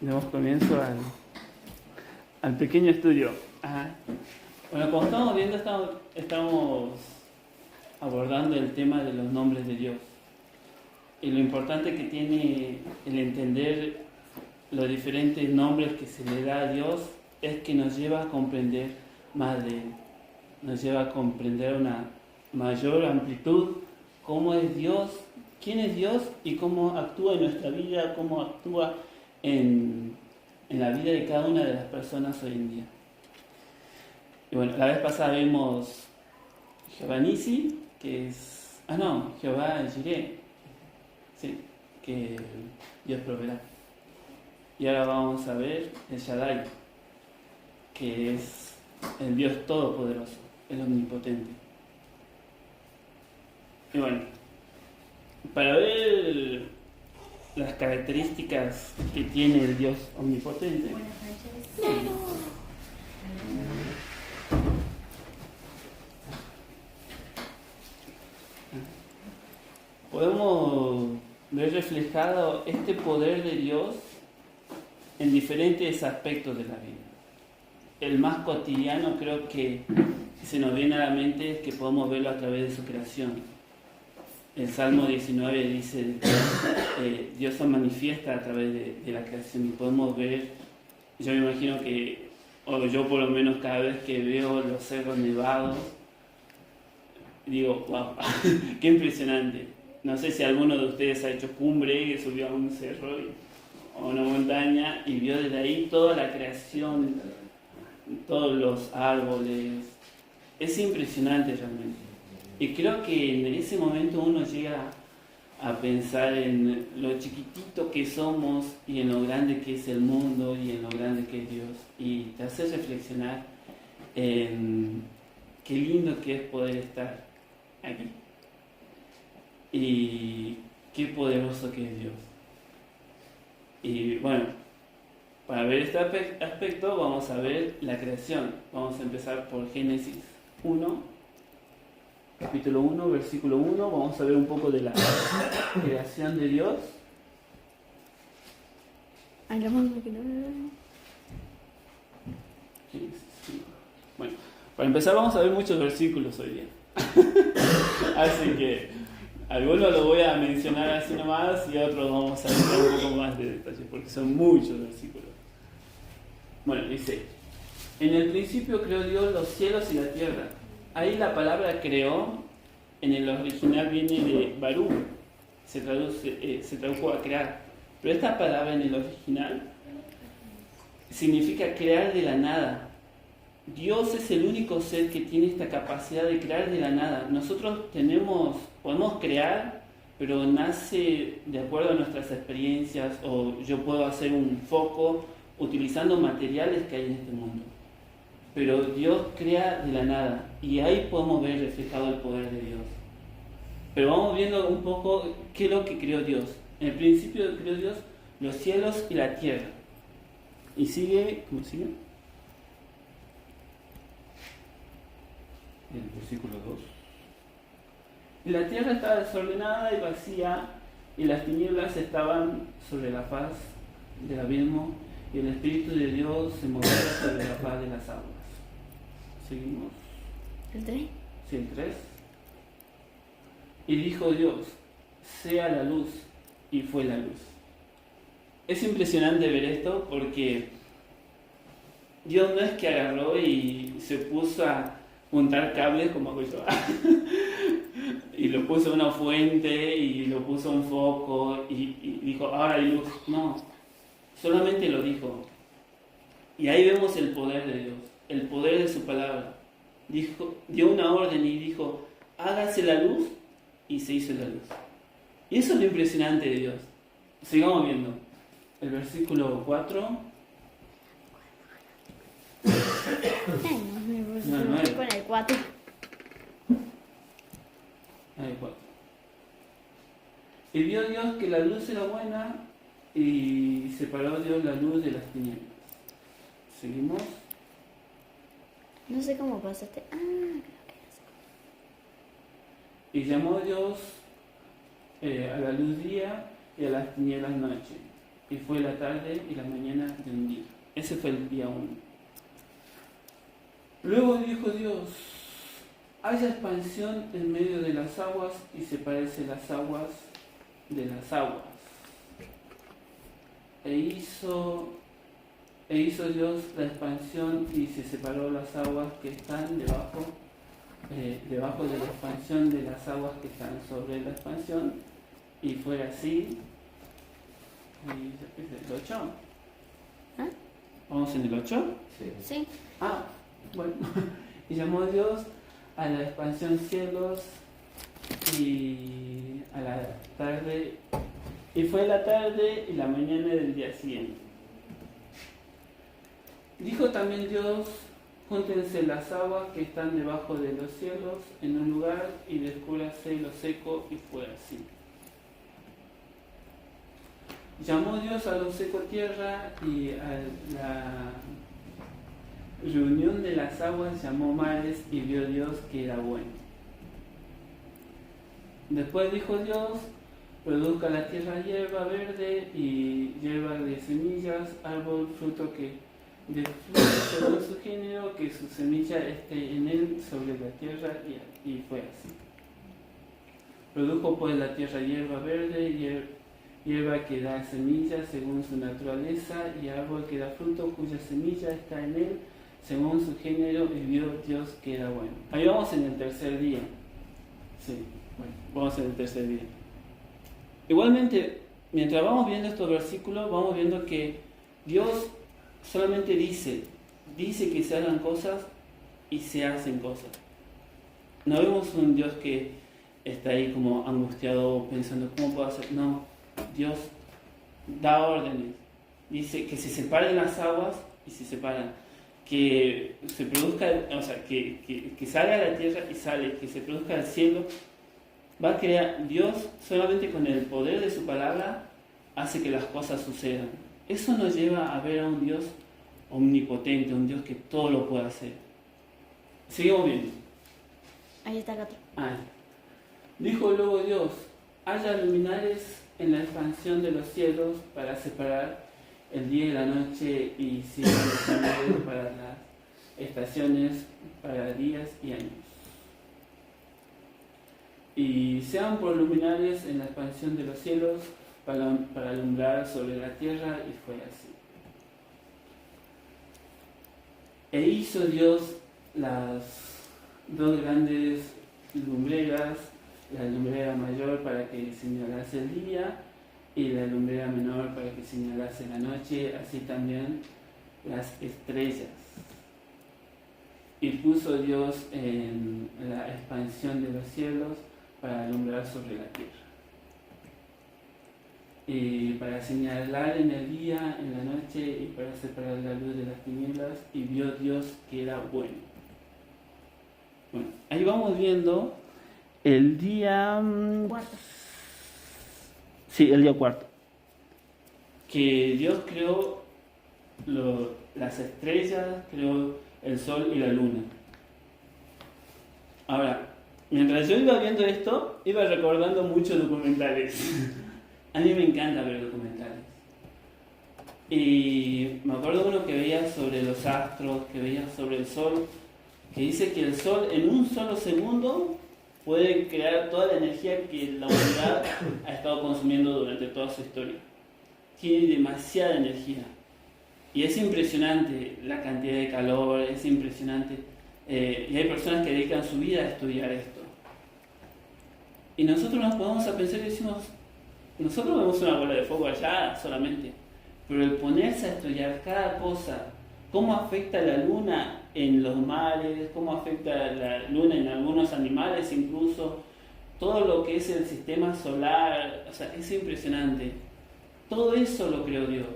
Damos comienzo al pequeño estudio. Bueno, como estamos viendo, estamos abordando el tema de los nombres de Dios. Y lo importante que tiene el entender los diferentes nombres que se le da a Dios es que nos lleva a comprender más de Él. Nos lleva a comprender una mayor amplitud cómo es Dios, quién es Dios y cómo actúa en nuestra vida, cómo actúa en la vida de cada una de las personas hoy en día. Y bueno, la vez pasada vimos Jehová Nisi, que es... Jehová Jireh, sí, que Dios proveerá. Y ahora vamos a ver el Shaddai, que es el Dios Todopoderoso, el Omnipotente. Y bueno, para ver las características que tiene el Dios Omnipotente. Buenas noches. Podemos ver reflejado este poder de Dios en diferentes aspectos de la vida. El más cotidiano creo que se nos viene a la mente es que podemos verlo a través de su creación. El Salmo 19 dice que Dios se manifiesta a través de la creación y podemos ver, yo me imagino que, o yo por lo menos cada vez que veo los cerros nevados, digo, wow, qué impresionante. No sé si alguno de ustedes ha hecho cumbre y subió a un cerro o una montaña y vio desde ahí toda la creación, todos los árboles. Es impresionante realmente. Y creo que en ese momento uno llega a pensar en lo chiquitito que somos y en lo grande que es el mundo y en lo grande que es Dios. Y te hace reflexionar en qué lindo que es poder estar aquí. Y qué poderoso que es Dios. Y bueno, para ver este aspecto vamos a ver la creación. Vamos a empezar por Génesis 1, capítulo 1, versículo 1. Vamos a ver un poco de la creación de Dios. Bueno, para empezar vamos a ver muchos versículos hoy día. Así que algunos los voy a mencionar así nomás y otros vamos a ver un poco más de detalle porque son muchos versículos. Bueno, dice: en el principio creó Dios los cielos y la tierra. Ahí la palabra creó, en el original viene de barú, se tradujo a crear. Pero esta palabra en el original significa crear de la nada. Dios es el único ser que tiene esta capacidad de crear de la nada. Nosotros podemos crear, pero nace de acuerdo a nuestras experiencias, o yo puedo hacer un foco utilizando materiales que hay en este mundo. Pero Dios crea de la nada y ahí podemos ver reflejado el poder de Dios. Pero vamos viendo un poco qué es lo que creó Dios. En el principio creó Dios los cielos y la tierra. Y sigue, ¿cómo sigue? El versículo 2. Y la tierra estaba desordenada y vacía, y las tinieblas estaban sobre la faz del abismo, y el Espíritu de Dios se movía sobre la faz de las aguas. ¿Seguimos? ¿El 3? Sí, el 3. Y dijo Dios: sea la luz, y fue la luz. Es impresionante ver esto porque Dios no es que agarró y se puso a juntar cables como hago yo y lo puso en una fuente y lo puso en un foco y dijo ahora hay luz. No, solamente lo dijo. Y ahí vemos el poder de Dios, el poder de su palabra. Dio una orden y dijo: hágase la luz, y se hizo la luz. Y eso es lo impresionante de Dios. Sigamos viendo el versículo 4. No, con el 4. Ahí, 4. Y vio Dios que la luz era buena y separó Dios la luz de las tinieblas. ¿Seguimos? No sé cómo pasaste. Creo que Y llamó Dios a la luz día y a las tinieblas noche. y fue la tarde y la mañana de un día. Ese fue el día 1. Luego dijo Dios: haya expansión en medio de las aguas y sepárese las aguas de las aguas. E hizo Dios la expansión y se separó las aguas que están debajo de la expansión de las aguas que están sobre la expansión, y fue así. ¿Y el 8? ¿Ah? ¿Vamos en el 8? Sí. Ah, bueno. Y llamó Dios a la expansión cielos y a la tarde, y fue la tarde y la mañana del día siguiente. Dijo también Dios: júntense las aguas que están debajo de los cielos en un lugar y descúbrase lo seco, y fue así. Llamó Dios a lo seco tierra, y a la reunión de las aguas llamó mares, y vio Dios que era bueno. Después dijo Dios: produzca la tierra hierba verde y hierba de semillas, árbol, fruto que de fruto según su género, que su semilla esté en él sobre la tierra, y fue así. Produjo pues la tierra hierba verde, hierba que da semilla según su naturaleza, y árbol que da fruto cuya semilla está en él según su género, y vio Dios que era bueno. Ahí vamos en el tercer día. Sí, bueno, vamos en el tercer día. Igualmente, mientras vamos viendo estos versículos, vamos viendo que Dios solamente dice que se hagan cosas y se hacen cosas. No vemos un Dios que está ahí como angustiado pensando ¿cómo puedo hacer? No, Dios da órdenes. Dice que se separen las aguas y se separan. Que se produzca, o sea, que salga la tierra y sale, que se produzca el cielo. Va a crear, Dios solamente con el poder de su palabra hace que las cosas sucedan. Eso nos lleva a ver a un Dios omnipotente, un Dios que todo lo puede hacer. Seguimos viendo. Ahí está Gato. Dijo luego Dios: haya luminares en la expansión de los cielos para separar el día y la noche, y cielos para las estaciones, para días y años. Y sean por luminares en la expansión de los cielos para alumbrar sobre la tierra, y fue así. E hizo Dios las dos grandes lumbreras, la lumbrera mayor para que señalase el día y la lumbrera menor para que señalase la noche, así también las estrellas. Y puso Dios en la expansión de los cielos para alumbrar sobre la tierra, y para señalar en el día, en la noche, y para separar la luz de las tinieblas, y vio Dios que era bueno. Bueno, ahí vamos viendo el día 4. Sí, el día 4. Que Dios creó las estrellas, creó el sol y la luna. Ahora, mientras yo iba viendo esto, iba recordando muchos documentales. A mí me encanta ver documentales. Y me acuerdo uno que veía sobre los astros, que veía sobre el sol, que dice que el sol en un solo segundo puede crear toda la energía que la humanidad ha estado consumiendo durante toda su historia. Tiene demasiada energía. Y es impresionante la cantidad de calor, es impresionante. Y hay personas que dedican su vida a estudiar esto. Y nosotros nos ponemos a pensar y decimos, nosotros vemos una bola de fuego allá solamente, pero el ponerse a estudiar cada cosa, cómo afecta la luna en los mares, cómo afecta la luna en algunos animales incluso, todo lo que es el sistema solar, o sea, es impresionante. Todo eso lo creó Dios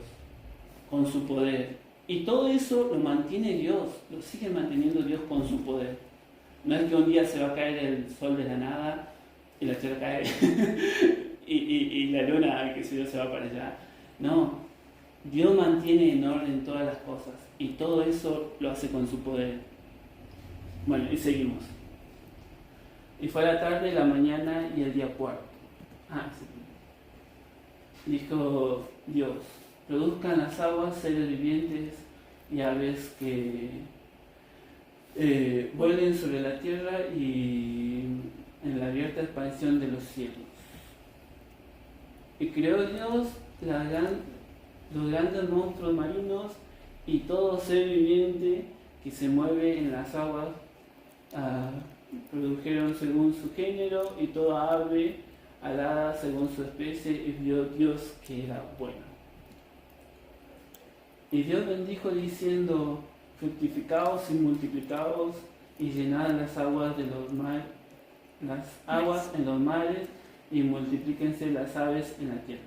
con su poder, y todo eso lo mantiene Dios, lo sigue manteniendo Dios con su poder. No es que un día se va a caer el sol de la nada y la tierra cae y la luna, que si Dios se va para allá. No, Dios mantiene en orden todas las cosas, y todo eso lo hace con su poder. Bueno, y seguimos. Y fue la tarde, la mañana y el día 4. Sí. Dijo Dios: produzcan las aguas seres vivientes y aves que vuelen sobre la tierra y en la abierta expansión de los cielos. Y creó Dios los grandes monstruos marinos y todo ser viviente que se mueve en las aguas, produjeron según su género, y toda ave alada según su especie, y vio Dios que era bueno. Y Dios bendijo diciendo: fructificaos y multiplicaos, y llenad las aguas en los mares, y multiplíquense las aves en la tierra.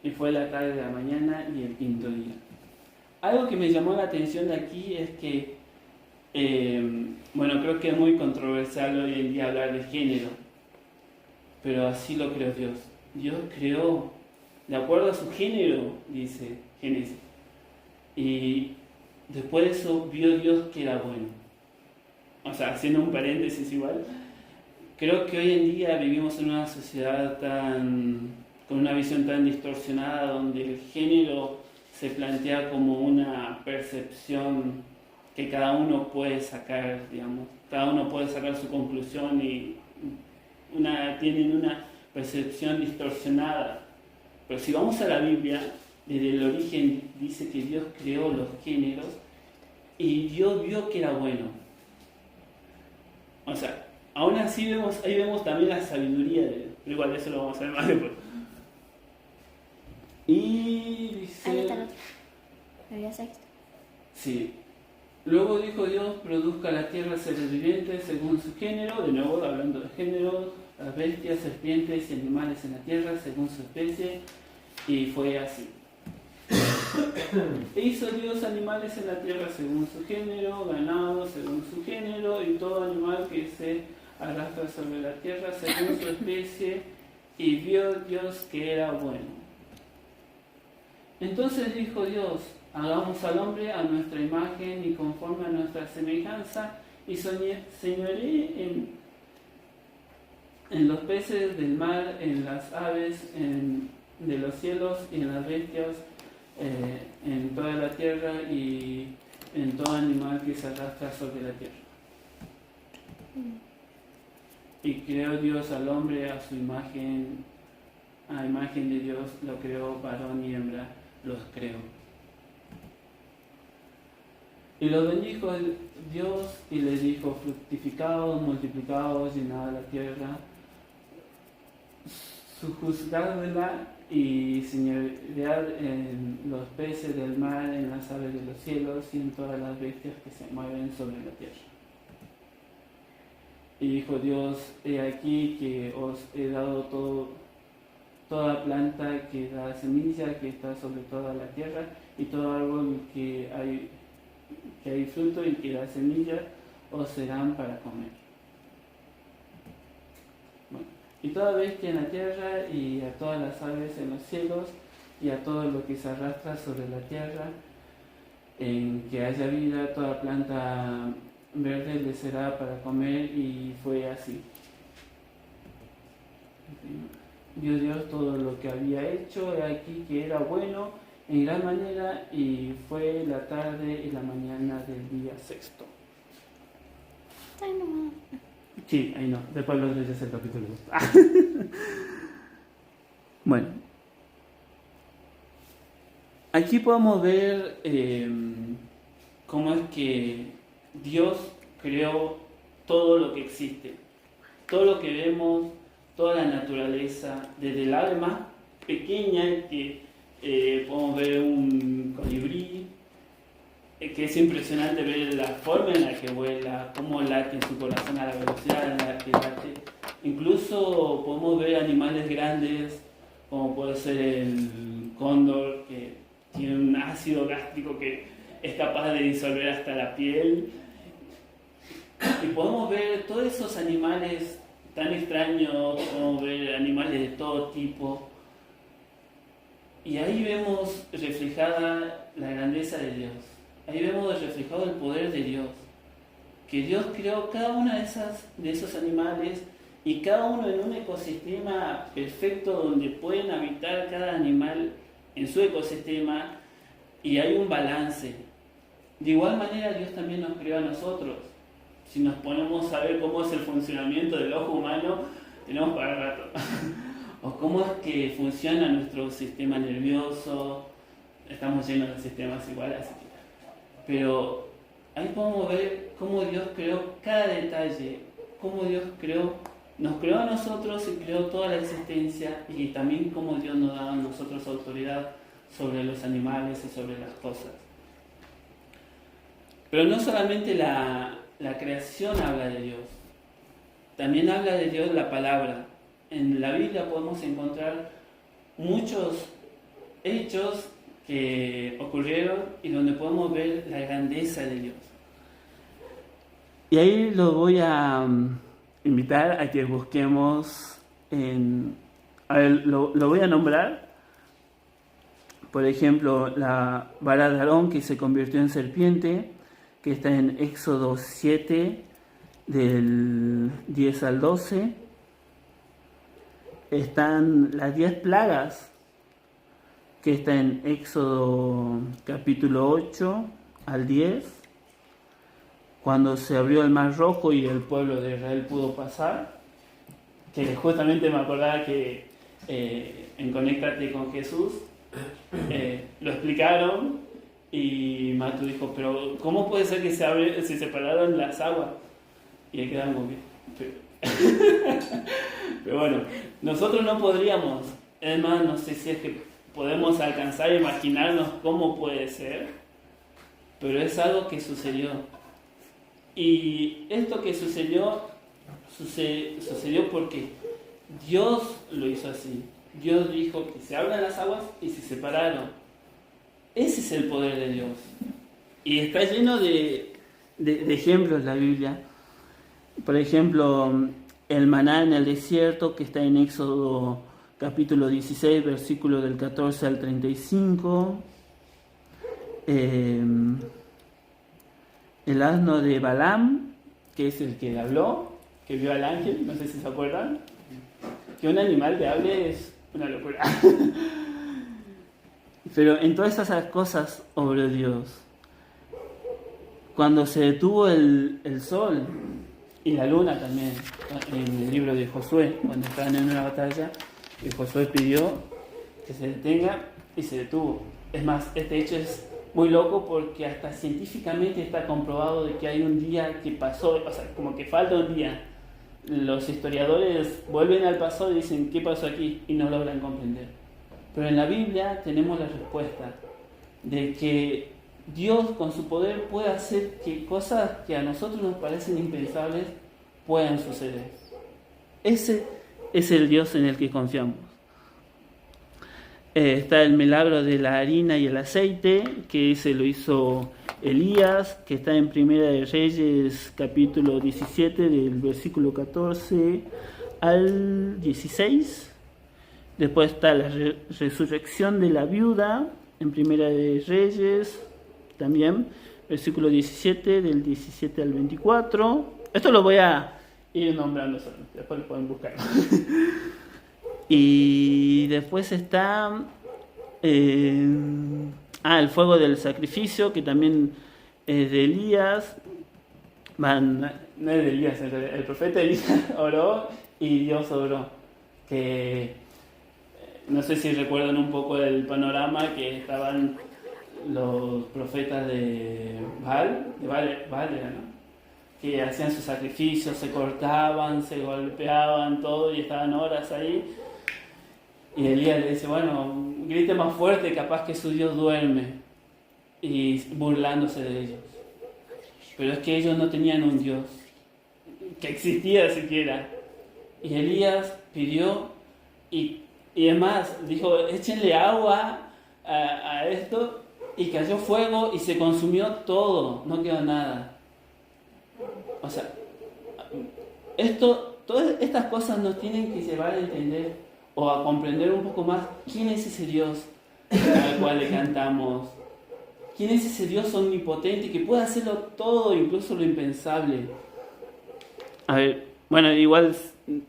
Y fue la tarde de la mañana y el quinto día. Algo que me llamó la atención de aquí es que, creo que es muy controversial hoy en día hablar de género, pero así lo creó Dios. Dios creó de acuerdo a su género, dice Génesis. Y después de eso vio Dios que era bueno. O sea, haciendo un paréntesis igual, creo que hoy en día vivimos en una sociedad con una visión tan distorsionada, donde el género se plantea como una percepción que cada uno puede sacar, digamos. Cada uno puede sacar su conclusión y tienen una percepción distorsionada. Pero si vamos a la Biblia, desde el origen dice que Dios creó los géneros y Dios vio que era bueno. O sea, aún así ahí vemos también la sabiduría de Dios. Pero igual eso lo vamos a ver más después. Y dice... Ahí está el otro. Había sexto. Sí. Luego dijo Dios: produzca la tierra seres vivientes según su género. De nuevo, hablando de género, las bestias, serpientes y animales en la tierra según su especie. Y fue así. E hizo Dios animales en la tierra según su género, ganado según su género, y todo animal que se arrastra sobre la tierra según su especie. Y vio Dios que era bueno. Entonces dijo Dios: hagamos al hombre a nuestra imagen y conforme a nuestra semejanza, y señoré en los peces del mar, en las aves de los cielos y en las bestias, en toda la tierra y en todo animal que se arrastra sobre la tierra. Y creó Dios al hombre a su imagen, a imagen de Dios lo creó, varón y hembra los creó. Y los bendijo Dios y les dijo: fructificaos, multiplicaos, llenad la tierra, sojuzgadla y señoread en los peces del mar, en las aves de los cielos y en todas las bestias que se mueven sobre la tierra. Y dijo Dios: he aquí que os he dado toda planta que da semilla, que está sobre toda la tierra, y todo árbol que hay fruto y que da semilla, os serán para comer. Bueno, y toda bestia en la tierra, y a todas las aves en los cielos, y a todo lo que se arrastra sobre la tierra, en que haya vida, toda planta verde le será para comer. Y fue así. Vio Dios todo lo que había hecho, he aquí que era bueno en gran manera, y fue la tarde y la mañana del día sexto. Ay, no. Sí, ahí no, después lo leyes el capítulo 2. Bueno, aquí podemos ver cómo es que Dios creó todo lo que existe, todo lo que vemos, toda la naturaleza, desde el ave más pequeña, que podemos ver un colibrí, que es impresionante ver la forma en la que vuela, cómo late en su corazón, a la velocidad en la que late. Incluso podemos ver animales grandes, como puede ser el cóndor, que tiene un ácido gástrico que es capaz de disolver hasta la piel. Y podemos ver todos esos animales tan extraños, podemos ver animales de todo tipo. Y ahí vemos reflejada la grandeza de Dios. Ahí vemos reflejado el poder de Dios. Que Dios creó cada uno de esos animales, y cada uno en un ecosistema perfecto donde pueden habitar cada animal en su ecosistema y hay un balance. De igual manera Dios también nos creó a nosotros. Si nos ponemos a ver cómo es el funcionamiento del ojo humano, tenemos para rato. O cómo es que funciona nuestro sistema nervioso. Estamos llenos de sistemas iguales, así que... Pero ahí podemos ver cómo Dios creó cada detalle, cómo Dios nos creó a nosotros y creó toda la existencia, y también cómo Dios nos da a nosotros autoridad sobre los animales y sobre las cosas. Pero no solamente la creación habla de Dios, también habla de Dios la palabra. En la Biblia podemos encontrar muchos hechos que ocurrieron y donde podemos ver la grandeza de Dios. Y ahí lo voy a invitar a que busquemos lo voy a nombrar. Por ejemplo, la vara de Aarón que se convirtió en serpiente, que está en Éxodo 7, del 10 al 12. Están las 10 plagas, que está en Éxodo capítulo 8 al 10, cuando se abrió el Mar Rojo y el pueblo de Israel pudo pasar, que justamente me acordaba que en Conéctate con Jesús lo explicaron y Matu dijo, pero ¿cómo puede ser que se separaron las aguas? Y ahí quedamos bien. Pero bueno, nosotros no podríamos, es más, no sé si es que podemos alcanzar a imaginarnos cómo puede ser, pero es algo que sucedió. Y esto que sucedió porque Dios lo hizo así. Dios dijo que se abran las aguas y se separaron. Ese es el poder de Dios. Y está lleno de ejemplos la Biblia. Por ejemplo, el maná en el desierto, que está en Éxodo capítulo 16, versículo del 14 al 35. El asno de Balaam, que es el que habló, que vio al ángel, no sé si se acuerdan. Que un animal te hable es una locura. Pero en todas esas cosas obró Dios. Cuando se detuvo el sol y la luna también, en el libro de Josué, cuando estaban en una batalla, y Josué pidió que se detenga y se detuvo. Es más, este hecho es muy loco porque hasta científicamente está comprobado de que hay un día que pasó, o sea, como que falta un día. Los historiadores vuelven al pasado y dicen, ¿qué pasó aquí? Y no logran comprender. Pero en la Biblia tenemos la respuesta de que Dios con su poder puede hacer que cosas que a nosotros nos parecen impensables puedan suceder. Ese es el Dios en el que confiamos. Está el milagro de la harina y el aceite, que ese lo hizo Elías, que está en Primera de Reyes capítulo 17 del versículo 14 al 16. Después está la resurrección de la viuda en Primera de Reyes, también, versículo 17, del 17 al 24. Esto lo voy a ir nombrando solo, después lo pueden buscar. Y después está el fuego del sacrificio, que también es de Elías. No es de Elías, el profeta Elías oró y Dios obró. Que no sé si recuerdan un poco el panorama, que estaban los profetas de Baal era, ¿no? Que hacían sus sacrificios, se cortaban, se golpeaban, todo, y estaban horas ahí. Y Elías le dice, bueno, grite más fuerte, capaz que su Dios duerme. Y burlándose de ellos. Pero es que ellos no tenían un Dios que existía siquiera. Y Elías pidió, y además dijo, échenle agua a esto, y cayó fuego y se consumió todo, no quedó nada. O sea, todas estas cosas nos tienen que llevar a entender o a comprender un poco más quién es ese Dios al cual le cantamos. ¿Quién es ese Dios omnipotente que puede hacerlo todo, incluso lo impensable? A ver, bueno, igual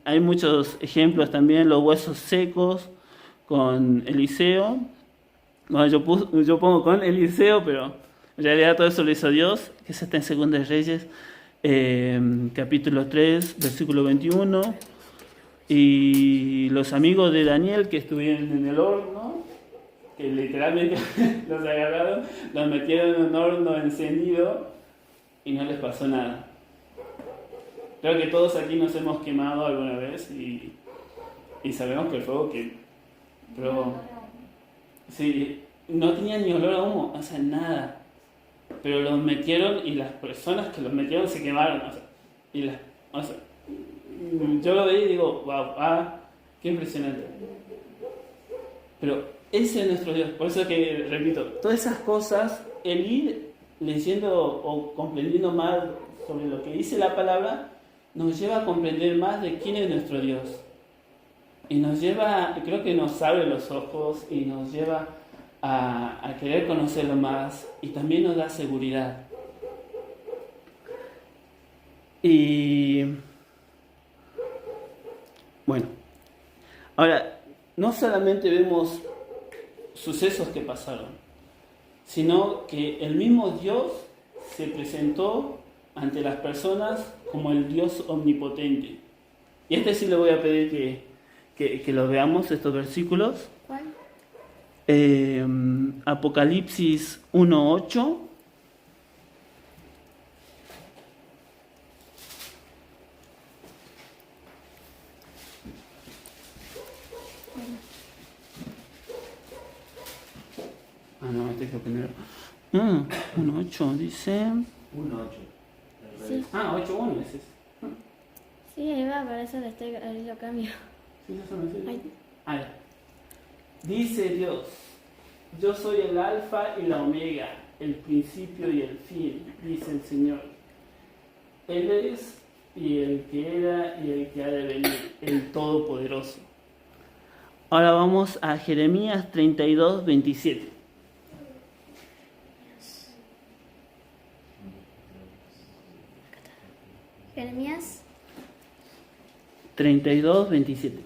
hay muchos ejemplos también, los huesos secos con Eliseo, Bueno, yo pongo con Eliseo, pero en realidad todo eso lo hizo Dios, que eso está en Segunda de Reyes, capítulo 3, versículo 21. Y los amigos de Daniel que estuvieron en el horno, que literalmente los agarraron, los metieron en un horno encendido y no les pasó nada. Creo que todos aquí nos hemos quemado alguna vez y sabemos que el fuego que... Pero, sí, no tenía ni olor a humo, o sea, nada. Pero los metieron y las personas que los metieron se quemaron, o sea, yo lo veía y digo, wow, qué impresionante. Pero ese es nuestro Dios, por eso que repito, todas esas cosas, el ir leyendo o comprendiendo más sobre lo que dice la palabra, nos lleva a comprender más de quién es nuestro Dios. Y nos lleva, creo que nos abre los ojos y nos lleva a querer conocerlo más y también nos da seguridad. Y bueno, ahora, no solamente vemos sucesos que pasaron, sino que el mismo Dios se presentó ante las personas como el Dios omnipotente. Y sí le voy a pedir que lo veamos, estos versículos. ¿Cuál? Apocalipsis 1:8. No, este creo que no era. 1:8 dice. 1.8. Sí. 8:1 ese es. Sí, ahí va, para eso ahí lo cambio. Sí, eso no es. Ay. Ya. Dice Dios: yo soy el alfa y la omega, el principio y el fin, dice el Señor. Él es y el que era y el que ha de venir, el Todopoderoso. Ahora vamos a Jeremías 32:27. Jeremías 32:27.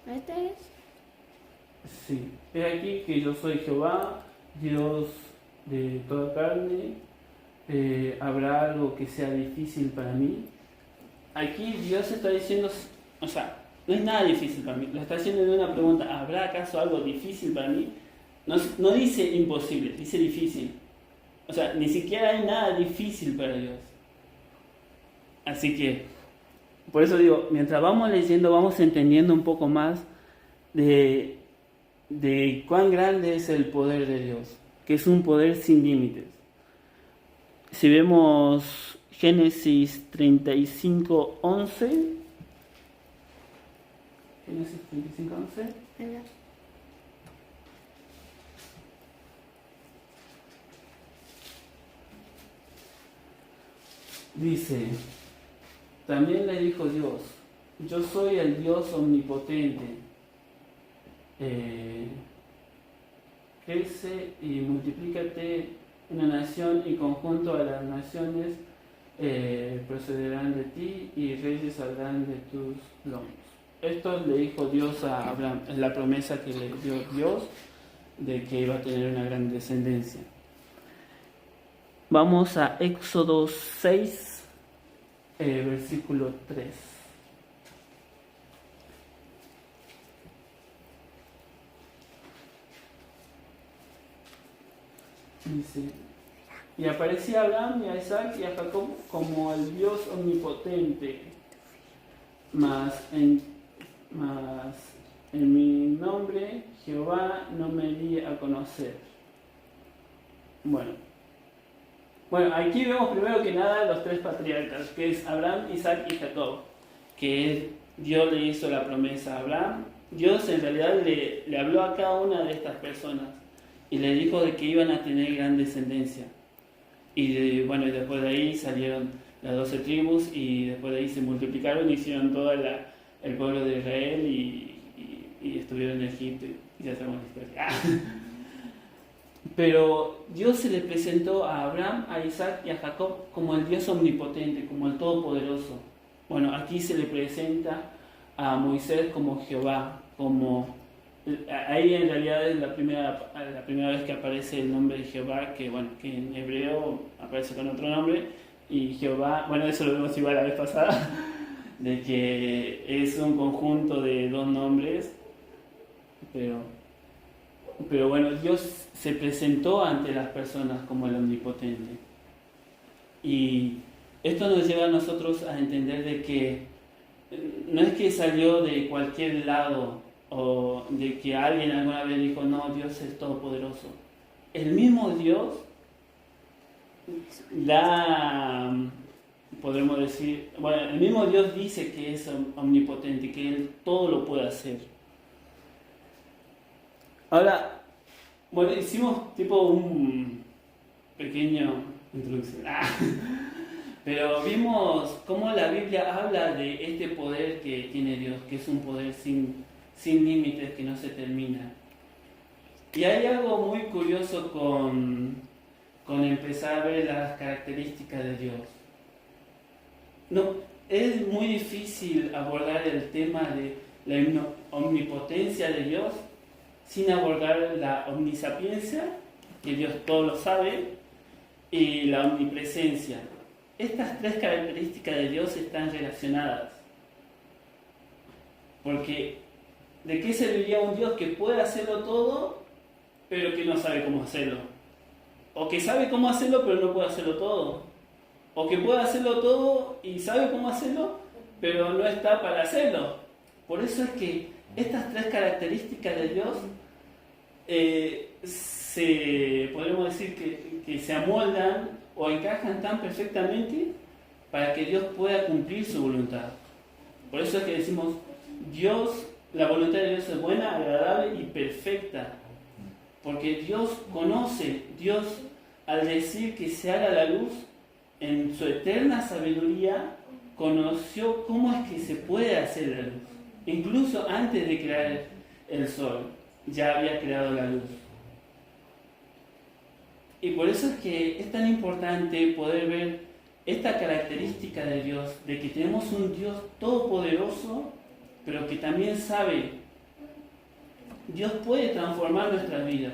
¿este es? Sí, he aquí que yo soy Jehová, Dios de toda carne. ¿Habrá algo que sea difícil para mí? Aquí Dios está diciendo, o sea, no es nada difícil para mí, lo está haciendo de una pregunta: ¿habrá acaso algo difícil para mí? No dice imposible, dice difícil. O sea, ni siquiera hay nada difícil para Dios. Así que, por eso digo, mientras vamos leyendo, vamos entendiendo un poco más de cuán grande es el poder de Dios, que es un poder sin límites. Si vemos Génesis 35:11, Génesis 35:11, Ahí va. dice: también le dijo Dios: yo soy el Dios omnipotente. Crece y multiplícate una nación y conjunto a las naciones procederán de ti y reyes saldrán de tus lomos. Esto le dijo Dios a Abraham, es la promesa que le dio Dios de que iba a tener una gran descendencia. Vamos a Éxodo 6, versículo 3. Dice: y aparecía a Abraham y a Isaac y a Jacob como el Dios omnipotente, mas en mi nombre Jehová no me di a conocer. Bueno, aquí vemos primero que nada los tres patriarcas, que es Abraham, Isaac y Jacob, que Dios le hizo la promesa a Abraham. Dios en realidad le habló a cada una de estas personas y le dijo de que iban a tener gran descendencia. Y después de ahí salieron las 12 tribus y después de ahí se multiplicaron y hicieron todo el pueblo de Israel y estuvieron en Egipto y ya sabemos la historia. Pero Dios se le presentó a Abraham, a Isaac y a Jacob como el Dios omnipotente, como el Todopoderoso. Bueno, aquí se le presenta a Moisés como Jehová, como... Ahí en realidad es la primera vez que aparece el nombre de Jehová, que bueno, que en hebreo aparece con otro nombre, y Jehová, bueno, eso lo vimos igual la vez pasada, de que es un conjunto de dos nombres, pero bueno, Dios se presentó ante las personas como el omnipotente. Y esto nos lleva a nosotros a entender de que no es que salió de cualquier lado o de que alguien alguna vez dijo, no, Dios es todopoderoso. El mismo Dios podremos decir, bueno, el mismo Dios dice que es omnipotente, que Él todo lo puede hacer. Ahora, bueno, hicimos tipo un pequeño introducción, pero vimos cómo la Biblia habla de este poder que tiene Dios, que es un poder sin límites, que no se termina. Y hay algo muy curioso con empezar a ver las características de Dios. No, es muy difícil abordar el tema de la omnipotencia de Dios sin abordar la omnisapiencia, que Dios todo lo sabe, y la omnipresencia. Estas tres características de Dios están relacionadas. Porque ¿de qué serviría un Dios que puede hacerlo todo, pero que no sabe cómo hacerlo? O que sabe cómo hacerlo, pero no puede hacerlo todo. O que puede hacerlo todo y sabe cómo hacerlo, pero no está para hacerlo. Por eso es que estas tres características de Dios podemos decir que se amoldan o encajan tan perfectamente para que Dios pueda cumplir su voluntad. Por eso es que decimos, la voluntad de Dios es buena, agradable y perfecta. Porque Dios conoce, Dios al decir que se haga la luz, en su eterna sabiduría, conoció cómo es que se puede hacer la luz. Incluso antes de crear el sol, ya había creado la luz. Y por eso es que es tan importante poder ver esta característica de Dios, de que tenemos un Dios todopoderoso, pero que también sabe. Dios puede transformar nuestras vidas,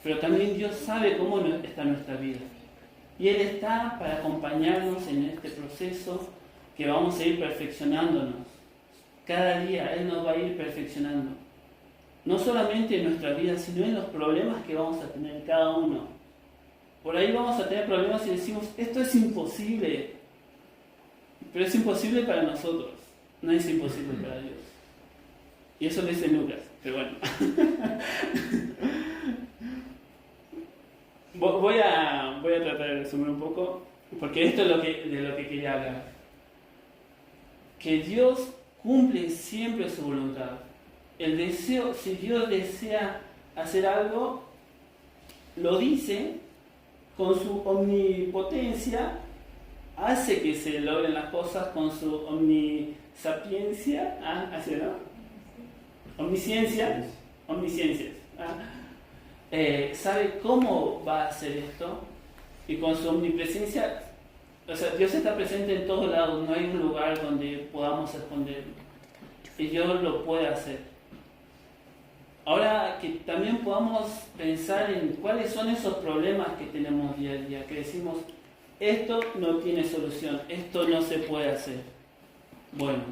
pero también Dios sabe cómo está nuestra vida. Y Él está para acompañarnos en este proceso que vamos a ir perfeccionándonos. Cada día Él nos va a ir perfeccionando. No solamente en nuestra vida, sino en los problemas que vamos a tener cada uno. Por ahí vamos a tener problemas y decimos, esto es imposible. Pero es imposible para nosotros, no es imposible para Dios. Y eso lo dice Lucas, pero bueno. Voy a tratar de resumir un poco, porque esto es de lo que quería hablar. Que Dios cumple siempre su voluntad. El deseo, si Dios desea hacer algo, lo dice con su omnipotencia, hace que se logren las cosas con su omnisapiencia, ¿así no? Omnisciencia, sabe cómo va a hacer esto, y con su omnipresencia, o sea, Dios está presente en todos lados, no hay un lugar donde podamos esconderlo, y Dios lo puede hacer. Ahora que también podamos pensar en cuáles son esos problemas que tenemos día a día, que decimos, esto no tiene solución, esto no se puede hacer. Bueno,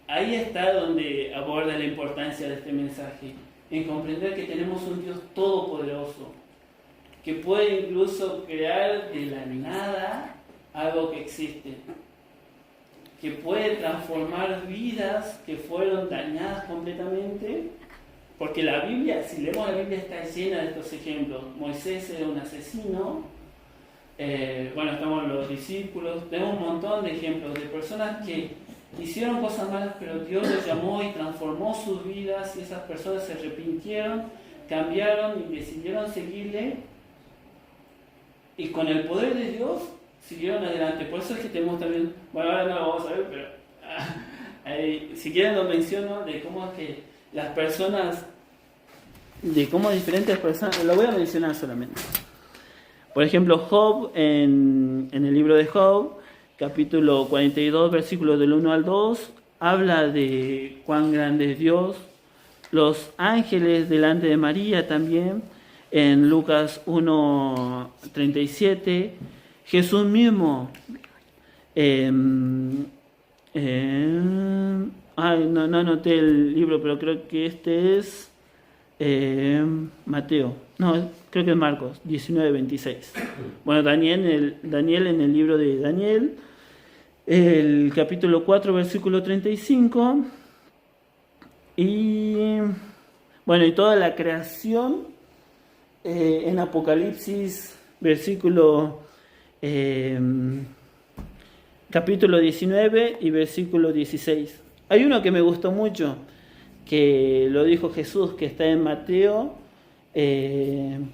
ahí está donde aborda la importancia de este mensaje, en comprender que tenemos un Dios todopoderoso, que puede incluso crear de la nada algo que existe, que puede transformar vidas que fueron dañadas completamente, porque la Biblia, si leemos la Biblia, está llena de estos ejemplos. Moisés era un asesino, estamos los discípulos, tenemos un montón de ejemplos de personas que hicieron cosas malas, pero Dios los llamó y transformó sus vidas, y esas personas se arrepintieron, cambiaron y decidieron seguirle, y con el poder de Dios siguieron adelante. Por eso es que tenemos también, ahora no lo vamos a ver, pero si quieren lo menciono, de cómo es que las personas de cómo diferentes personas, lo voy a mencionar solamente. Por ejemplo, Job, en el libro de Job, capítulo 42, versículos del 1 al 2, habla de cuán grande es Dios. Los ángeles delante de María también, en Lucas 1:37, Jesús mismo. No anoté el libro, pero creo que este es Mateo. No, creo que es Marcos 19:26. Bueno, Daniel en el libro de Daniel, el capítulo 4, versículo 35. Y bueno, y toda la creación en Apocalipsis, versículo capítulo 19 y versículo 16. Hay uno que me gustó mucho, que lo dijo Jesús, que está en Mateo,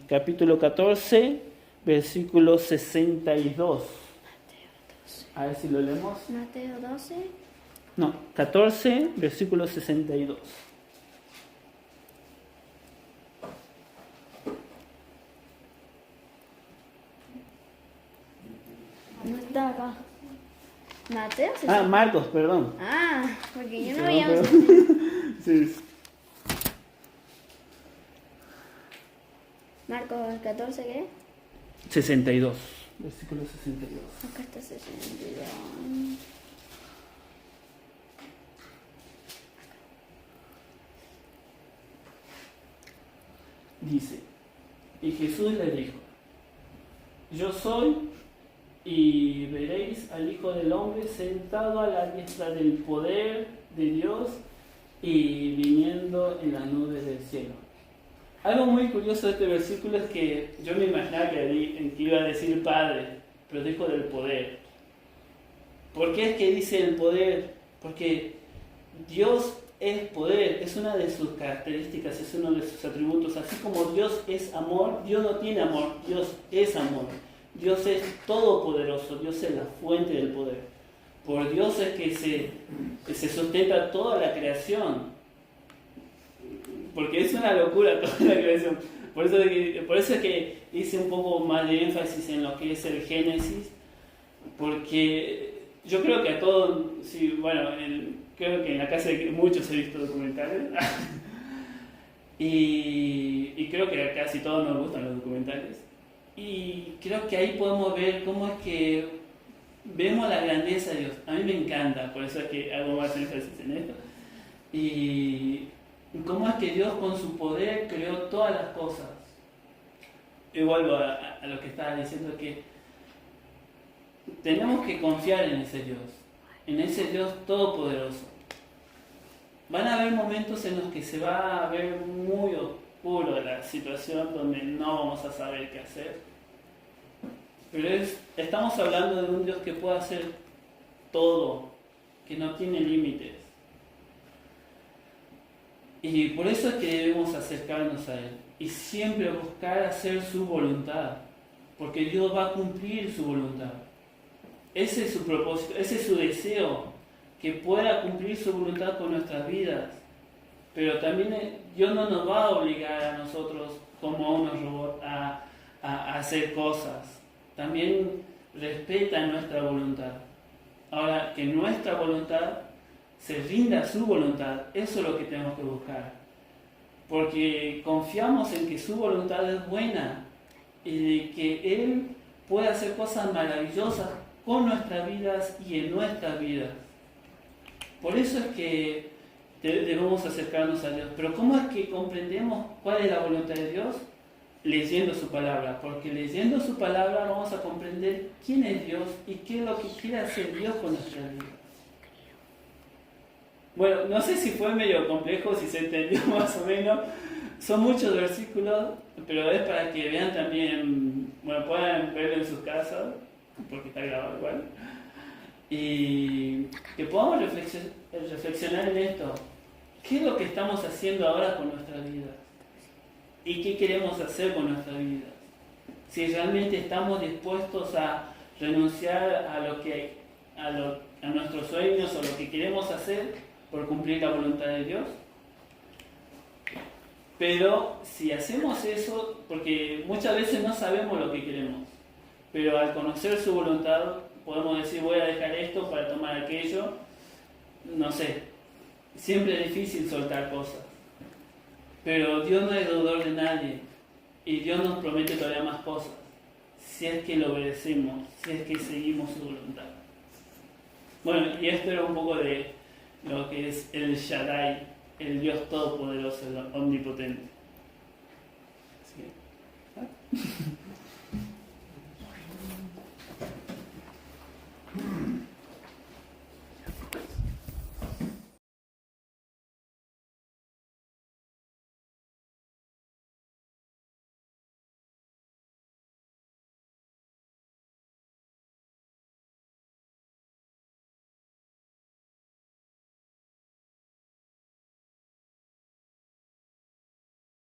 capítulo 14, versículo 62. A ver si lo leemos. Mateo 12. No, 14, versículo 62. No está acá. Mateo. Marcos, perdón. Porque yo no veía. Sí. Marcos 14, ¿qué? 62, versículo 62. Acá está 62. Dice, y Jesús le dijo, yo soy, y veréis al Hijo del Hombre sentado a la diestra del poder de Dios y viniendo en las nubes del cielo. Algo muy curioso de este versículo es que yo me imaginaba que iba a decir Padre, pero dijo del poder. ¿Por qué es que dice el poder? Porque Dios es poder, es una de sus características, es uno de sus atributos. Así como Dios es amor, Dios no tiene amor, Dios es amor. Dios es todopoderoso, Dios es la fuente del poder. Por Dios es que se sustenta toda la creación. Porque es una locura toda la creación. Por eso es que hice un poco más de énfasis en lo que es el Génesis. Porque yo creo que a todos, sí, bueno, creo que en la casa de muchos he visto documentales. y creo que a casi todos nos gustan los documentales. Y creo que ahí podemos ver cómo es que vemos la grandeza de Dios. A mí me encanta, por eso es que hago más énfasis en esto. Y cómo es que Dios con su poder creó todas las cosas. Y vuelvo a lo que estaba diciendo, que tenemos que confiar en ese Dios todopoderoso. Van a haber momentos en los que se va a ver muy oscuro la situación, donde no vamos a saber qué hacer. Pero estamos hablando de un Dios que puede hacer todo, que no tiene límites. Y por eso es que debemos acercarnos a Él y siempre buscar hacer su voluntad, porque Dios va a cumplir su voluntad. Ese es su propósito, ese es su deseo, que pueda cumplir su voluntad con nuestras vidas. Pero también Dios no nos va a obligar a nosotros como a unos robots a hacer cosas. También respeta nuestra voluntad. Ahora, que nuestra voluntad se rinda a su voluntad, eso es lo que tenemos que buscar. Porque confiamos en que su voluntad es buena y de que Él puede hacer cosas maravillosas con nuestras vidas y en nuestras vidas. Por eso es que debemos acercarnos a Dios. Pero ¿cómo es que comprendemos cuál es la voluntad de Dios? Leyendo su palabra, porque leyendo su palabra vamos a comprender quién es Dios y qué es lo que quiere hacer Dios con nuestra vida. Bueno, no sé si fue medio complejo, si se entendió más o menos. Son muchos versículos, pero es para que vean también, bueno, puedan verlo en sus casas, porque está grabado igual, y que podamos reflexionar en esto. ¿Qué es lo que estamos haciendo ahora con nuestra vida? ¿Y qué queremos hacer con nuestra vida? Si realmente estamos dispuestos a renunciar a nuestros sueños o lo que queremos hacer por cumplir la voluntad de Dios. Pero si hacemos eso, porque muchas veces no sabemos lo que queremos, pero al conocer su voluntad podemos decir voy a dejar esto para tomar aquello, no sé, siempre es difícil soltar cosas, pero Dios no es deudor de nadie y Dios nos promete todavía más cosas, si es que lo obedecemos, si es que seguimos su voluntad. Bueno, y esto era un poco de lo que es el Shaddai, el Dios Todopoderoso, el Omnipotente. Así que, ¿ah?